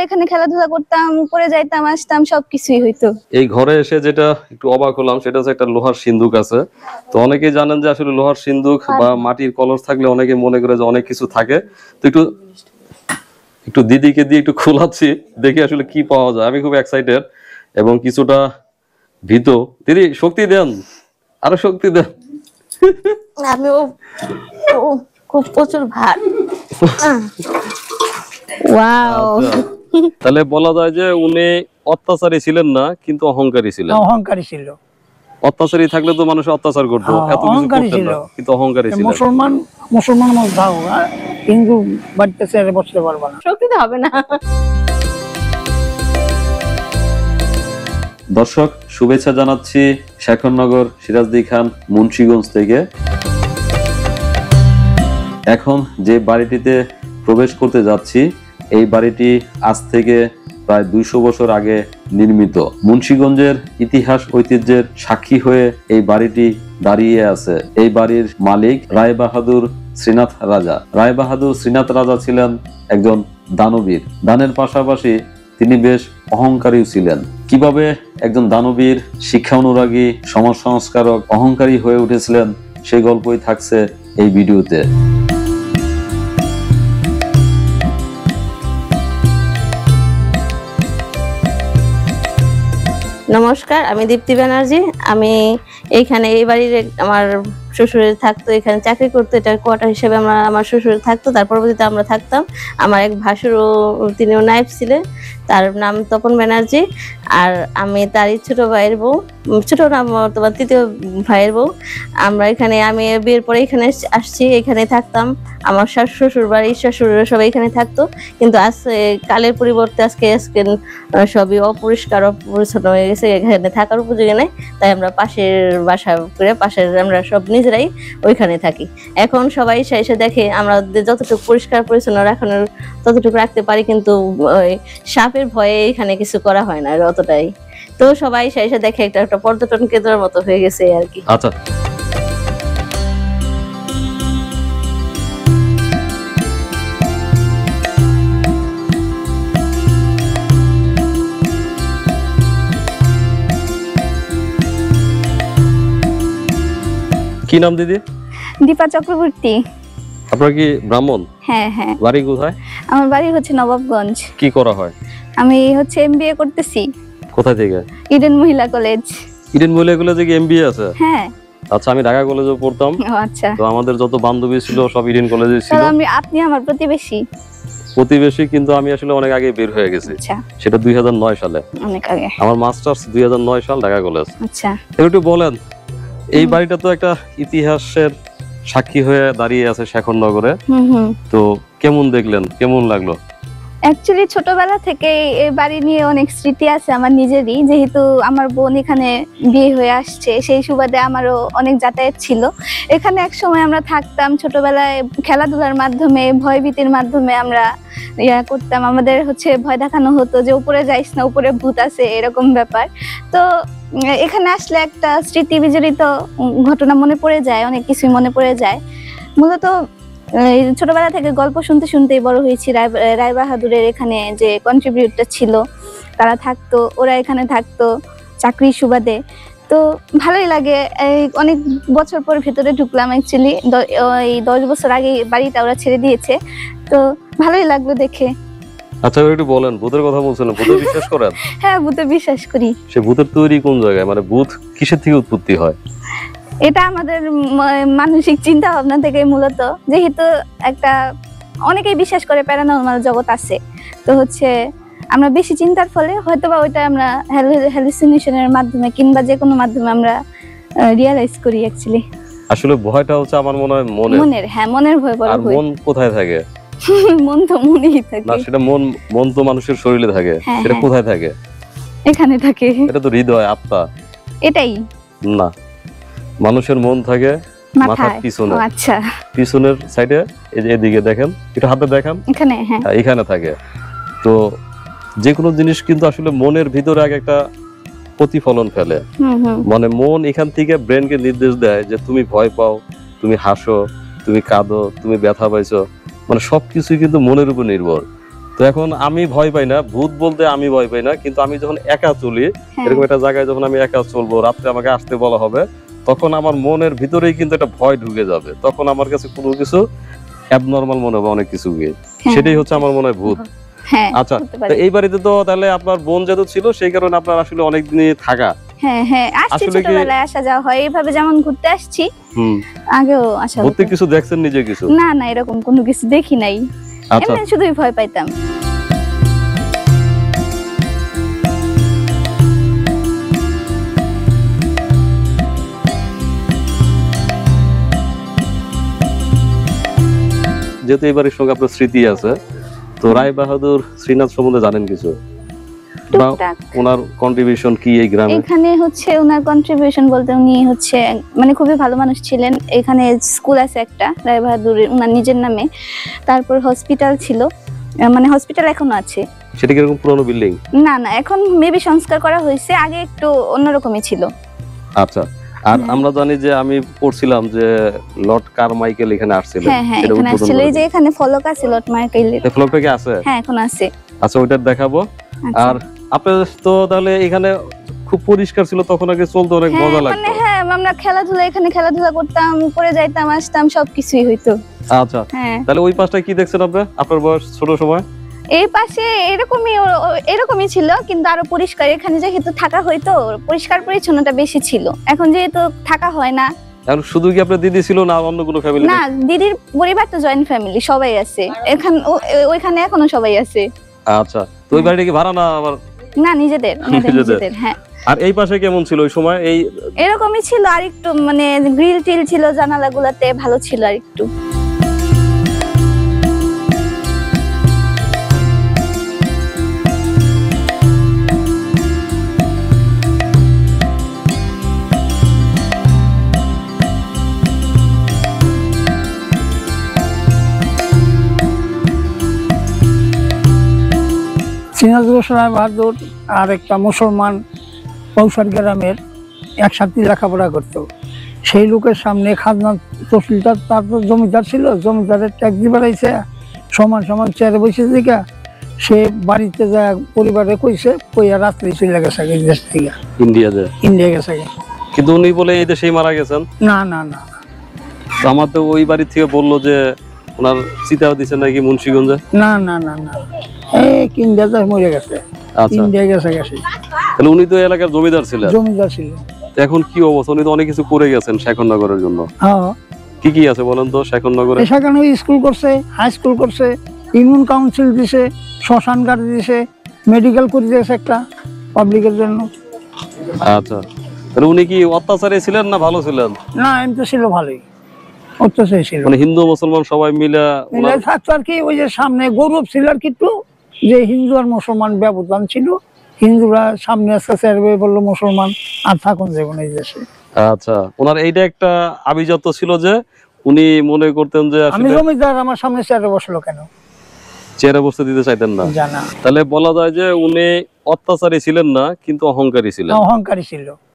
এখানে খেলাধুলা করতাম, করে যাইতাম আসতাম, সবকিছুই হইতো। এই ঘরে এসে যেটা একটু অবাক হলাম সেটা হচ্ছে একটা লোহার সিন্দুক আছে। তো অনেকেই জানেন যে আসলে লোহার সিন্দুক বা মাটির কলস থাকলে অনেকে মনে করে যে অনেক কিছু থাকে। তো একটু দিদিকে দিয়ে একটু খোলাচ্ছি, দেখি আসলে কি পাওয়া যায়। আমি খুব এক্সাইটেড এবং কিছুটা ভীত। দিদি শক্তি দেন, আরো শক্তি দেন। আমিও খুব প্রচুর ভার। ওয়াও, তাহলে বলা যায় যে উনি অত্যাচারী ছিলেন না, কিন্তু অহংকারী ছিলেন। অহংকারী ছিল। অত্যাচারী থাকলে তো মানুষ অত্যাচার করতো, এত কিছু অহংকারী করতেন ছিল, না, কিন্তু অহংকারী ছিলেন। মুসলমান মানুষ থাকো, হিন্দু বাড়িতে ছেড়ে বসতে পারবে না। শক্তি তো হবে না। দর্শক শুভেচ্ছা জানাচ্ছি শেখরনগর সিরাজদি খান মুন্সিগঞ্জ থেকে। এখন যে বাড়িটিতে প্রবেশ করতে যাচ্ছি, এই বাড়িটি আজ থেকে প্রায় 200 বছর আগে নির্মিত। মুন্সিগঞ্জের ইতিহাস ঐতিহ্যের সাক্ষী হয়ে এই বাড়িটি দাঁড়িয়ে আছে। এই বাড়ির মালিক রায়বাহাদুর শ্রীনাথ রাজা। রায়বাহাদুর শ্রীনাথ রাজা ছিলেন একজন দানবীর। দানের পাশাপাশি তিনি বেশ অহংকারীও ছিলেন। কিভাবে একজন দানবীর, শিক্ষা অনুরাগী, সমাজ সংস্কারক, অহংকারী হয়ে উঠেছিলেন, সেই গল্পই থাকছে এই ভিডিওতে। নমস্কার, আমি দীপ্তি ব্যানার্জি। আমি এইখানে এই বাড়ির আমার শ্বশুরের থাকতো, এখানে চাকরি করতো। এটার কোয়ার্টার হিসেবে আমার শ্বশুরের থাকতো। তার পরবর্তীতে আমরা থাকতাম। আমার এক ভাসুরও, তিনিও নায়েব ছিলেন, তার নাম তপন ব্যানার্জি। আর আমি তারই ছোট ভাইয়ের বউ, ছোট নাম তোমার তৃতীয় ভাইয়ের বউ। আমরা এখানে, আমি বিয়ের পরে এখানে আসছি, এখানে থাকতাম। আমার শ্বশুর বাড়ি, শ্বশুররা সবাই এখানে থাকতো। কিন্তু আজ কালের পরিবর্তে আজকে সবই অপরিষ্কার, অপরিচ্ছন্ন হয়ে গেছে, এখানে থাকার উপযোগী নাই। তাই আমরা পাশের বাসা করে, পাশের আমরা সব নিজেরাই ওইখানে থাকি। এখন সবাই এসে দেখে আমরা যতটুকু পরিষ্কার পরিচ্ছন্ন রাখানোর ততটুকু রাখতে পারি, কিন্তু সাপের ভয়ে এখানে কিছু করা হয় না অতটাই। তো সবাই এসে দেখে একটা পর্যটন কেন্দ্রের মতো হয়ে গেছে আর কি। আচ্ছা, কি নাম দিদি? দীপা চক্রবর্তী। আপনার কি ব্রাহ্মণ? হ্যাঁ হ্যাঁ, বাড়ি কোথায়? আমার বাড়ি হচ্ছে নবাবগঞ্জ। কি করা হয়? আমি হচ্ছে এমবিএ করতেছি। কোথায় থেকে? ইডেন মহিলা কলেজ। ইডেন মহিলা কলেজে কি এমবিএ আছে? হ্যাঁ। আচ্ছা, আমি ঢাকা কলেজে পড়তাম। ও আচ্ছা। তো আমাদের যত বান্ধবী ছিল সব ইডেন কলেজে ছিল। আপনি আমার প্রতিবেশী। কিন্তু আমি আসলে অনেক আগে বের হয়ে গেছি। আচ্ছা। সেটা 2009 সালে। অনেক আগে। আমার মাস্টার্স 2009 সাল, ঢাকা কলেজ। আচ্ছা। একটু বলেন, এই বাড়িটা তো একটা ইতিহাসের সাক্ষী হয়ে দাঁড়িয়ে আছে শেখরনগরে। তো কেমন দেখলেন, কেমন লাগলো? অ্যাকচুয়ালি ছোটবেলা থেকে এই বাড়ি নিয়ে অনেক স্মৃতি আছে আমার নিজেরই। যেহেতু আমার বোন এখানে বিয়ে হয়ে আসছে, সেই সুবাদে আমারও অনেক যাতায়াত ছিল। এখানে এক সময় আমরা থাকতাম, ছোটবেলায় খেলাধুলার মাধ্যমে, ভয়ভীতির মাধ্যমে আমরা করতাম। আমাদের হচ্ছে ভয় দেখানো হতো যে উপরে যাইস না, উপরে ভূত আছে, এরকম ব্যাপার। তো এখানে আসলে একটা স্মৃতি বিজড়িত ঘটনা মনে পড়ে যায়, অনেক কিছুই মনে পড়ে যায়। মূলত ছোটবেলা থেকে গল্প শুনতে শুনতেই বড় হয়েছি। রায়বাহাদুরের এখানে যে কন্ট্রিবিউটটা ছিল, তারা থাকতো, ওরা এখানে থাকতো চাকরির সুবাদে। তো ভালোই লাগে। অনেক বছর পর ভেতরে ঢুকলাম। অ্যাকচুয়ালি এই 10 বছর আগে বাড়িটা ওরা ছেড়ে দিয়েছে। তো ভালোই লাগলো দেখে। আচ্ছা, একটু বলেন, ভূতের কথা বলছেন, ভূতে বিশ্বাস করেন? হ্যাঁ, ভূতে বিশ্বাস করি। সে ভূতের তৈরি কোন জায়গায়, মানে ভূত কিসের থেকে উৎপত্তি হয়? এটা আমাদের মানসিক চিন্তা ভাবনা থেকে মূলত। যেহেতু একটা অনেকেই বিশ্বাস করে প্যারানর্মাল জগৎ আছে, তো হচ্ছে আমরা বেশি চিন্তার ফলে হয়তোবা ওইটা আমরা হ্যালুসিনেশনের মাধ্যমে কিংবা যে কোনো মাধ্যমে আমরা রিয়ালাইজ করি। অ্যাকচুয়ালি আসলে ভয়টা হচ্ছে আমার মনে হয় মনের। হ্যাঁ, মনের ভয় বড়। আর মন কোথায় থাকে? মন তো মনেই থাকে না, সেটা মন তো মানুষের শরীরে থাকে। সেটা কোথায় থাকে? এখানে থাকে। এটা তো হৃদয়, আত্মা। এটাই না, মানুষের মন থাকে মাথার পিছনে। আচ্ছা, পিছনের সাইডে, এই যে এদিকে দেখেন, একটু হাতে দেখান, এখানে। হ্যাঁ, এখানে থাকে। তো যে কোনো জিনিস কিন্তু আসলে মনের ভিতরে আগে একটা প্রতিফলন ফেলে। মানে মন এখান থেকে ব্রেনকে নির্দেশ দেয় যে তুমি ভয় পাও, তুমি হাসো, তুমি কাঁদো, তুমি ব্যথা পাইছো, মানে সবকিছুই কিন্তু মনের উপর নির্ভর। তো এখন আমি ভয় পাই না, ভূত বলতে আমি ভয় পাই না, কিন্তু আমি যখন একা চলি, হ্যাঁ। এরকম একটা জায়গায় যখন আমি একা চলবো, রাত্রে আমাকে আসতে বলা হবে, তখন আমার মনের ভিতরেই কিন্তু একটা ভয় ঢুকে যাবে। তখন আমার কাছে কোনো কিছু অ্যাবনর্মাল মনে হবে, অনেক কিছু গিয়ে, হ্যাঁ। সেটাই হচ্ছে আমার মনে হয় ভূত। হ্যাঁ আচ্ছা, হতে পারে। তো এই বাড়িতে তো তাহলে আপনার বোন যেহেতু ছিল, সেই কারণে আপনার আসলে অনেক দিনই থাকা। হ্যাঁ হ্যাঁ আসছি, আসলে কি- ছোটবেলায় আসা যাওয়া হয় এইভাবে, যেমন ঘুরতে আসছি হুম, আগেও আসা ভূতে হতো। কিছু দেখছেন নিজে কিছু? না না এরকম কোনো কিছু দেখি নাই, আচ্ছা, এমনি শুধুই ভয় পাইতাম। যেহেতু এই বাড়ির সঙ্গে আপনার স্মৃতি আছে, তো রায় বাহাদুর শ্রীনাথ সম্বন্ধে জানেন কিছু, বা টুকটাক ওনার কন্ট্রিবিউশন কি এই গ্রামে? এখানে হচ্ছে ওনার কন্ট্রিবিউশন বলতে উনি হচ্ছে মানে খুবই ভালো মানুষ ছিলেন। এখানে স্কুল আছে একটা রায় বাহাদুরের ওনার নিজের নামে, তারপর হসপিটাল ছিল, মানে হসপিটাল এখনো আছে। সেটা কিরকম পুরনো বিল্ডিং? না না এখন মেবি সংস্কার করা হয়েছে, আগে একটু অন্যরকমই ছিল। আচ্ছা, আর আমরা জানি যে আমি পড়ছিলাম যে লর্ড কারমাইকেল এখানে আসছিলেন, হ্যাঁ হ্যাঁ সেটা এখানে উদ্বোধন আসছিল, এই যে করেছেন। এখানে ফলক আছে লট মার্কেলের। এই ফ্লগটা কি আছে? হ্যাঁ এখন আছে। আচ্ছা, ওইটা দেখাবো। আচ্ছা। আর আপনার তো তাহলে এখানে খুব পরিষ্কার ছিল, তখন আগে চলতে অনেক হ্যাঁ মজা মানে লাগতো। হ্যাঁ আমরা খেলাধুলা, এখানে খেলাধুলা করতাম, উপরে যাইতাম আসতাম, সবকিছুই হইতো। আচ্ছা, হ্যাঁ তাহলে ওই পাশটায় কি দেখছেন আপনি আপনার বয়স ছোট সময়? এই পাশে এরকমই এরকমই ছিল, কিন্তু আরো পরিষ্কার। এখানে যেহেতু থাকা হইতো, পরিষ্কার পরিচ্ছন্নতা বেশি ছিল। এখন যেহেতু থাকা হয় না। এখন শুধু কি আপনার দিদি ছিল না অন্য কোনো ফ্যামিলি? না দিদির পরিবার তো জয়েন্ট ফ্যামিলি, সবাই আছে ওইখানে এখনো সবাই আছে। আচ্ছা, তো ওই বাড়িটা কি ভাড়া না আবার? না নিজেদের, ওনাদের নিজেদের। নিজেদের। হ্যাঁ আর এই পাশে কেমন ছিল ওই সময়? এই এরকমই ছিল, আর একটু মানে গ্রিল টিল ছিল জানালা গুলাতে, ভালো ছিল আর একটু। সিরাজুল রায় বাহাদুর আর একটা মুসলমান পৌষার গ্রামের একসাথে লেখাপড়া করতো। সেই লোকের সামনে খাজনা তহসিলদার, তার তো জমিদার ছিল, জমিদারের ট্যাক্স দিয়ে বেড়াইছে, সমান সমান চেয়ারে বসে দিকে সে বাড়িতে যা পরিবারে কইছে, কইয়া রাত্রে চলে গেছে এই দেশ থেকে, ইন্ডিয়াতে। ইন্ডিয়া গেছে। কিন্তু উনি বলে এই দেশেই মারা গেছেন। না না না তো আমার তো ওই বাড়ি থেকে বললো যে ওনার চিতাও দিছে নাকি মুন্সিগঞ্জে। না না না না এই ইন্ডিয়া যায় মরে গেছে, আচ্ছা, ইন্ডিয়া গেছে গেছে। তাহলে উনি তো এলাকার জমিদার ছিলেন। জমিদার ছিল। তো এখন কি অবস্থা? উনি তো অনেক কিছু করে গেছেন শেখরনগরের জন্য। হ্যাঁ কি কি আছে বলেন তো শেখরনগরে? সেখানে স্কুল করছে, হাই স্কুল করছে, ইমিউন কাউন্সিল দিছে, শ্মশান ঘাট দিছে, মেডিকেল করে দিয়েছে একটা পাবলিকের জন্য। আচ্ছা, তাহলে উনি কি অত্যাচারী ছিলেন না ভালো ছিলেন? না এমনি ছিল ভালোই, অত্যাচারী ছিল। মানে হিন্দু মুসলমান সবাই মিলে মিলে থাকতো আর কি। ওই যে সামনে গৌরব ছিল আর কি একটু, যে হিন্দু আর মুসলমান ব্যবধান ছিল। হিন্দুরা সামনে আস্তে চেয়ারবে বললো মুসলমান আর থাকুন যেমন এই দেশে। আচ্ছা, ওনার এইটা একটা আভিজাত্য ছিল যে উনি মনে করতেন যে আমি আসলে জমিদার, আমার সামনে চেয়ারে বসলো কেন চেয়ারে বসতে দিতে চাইতেন না। জানা। তাহলে বলা যায় যে উনি অত্যাচারী ছিলেন না, কিন্তু অহংকারী ছিলেন। অহংকারী ছিল।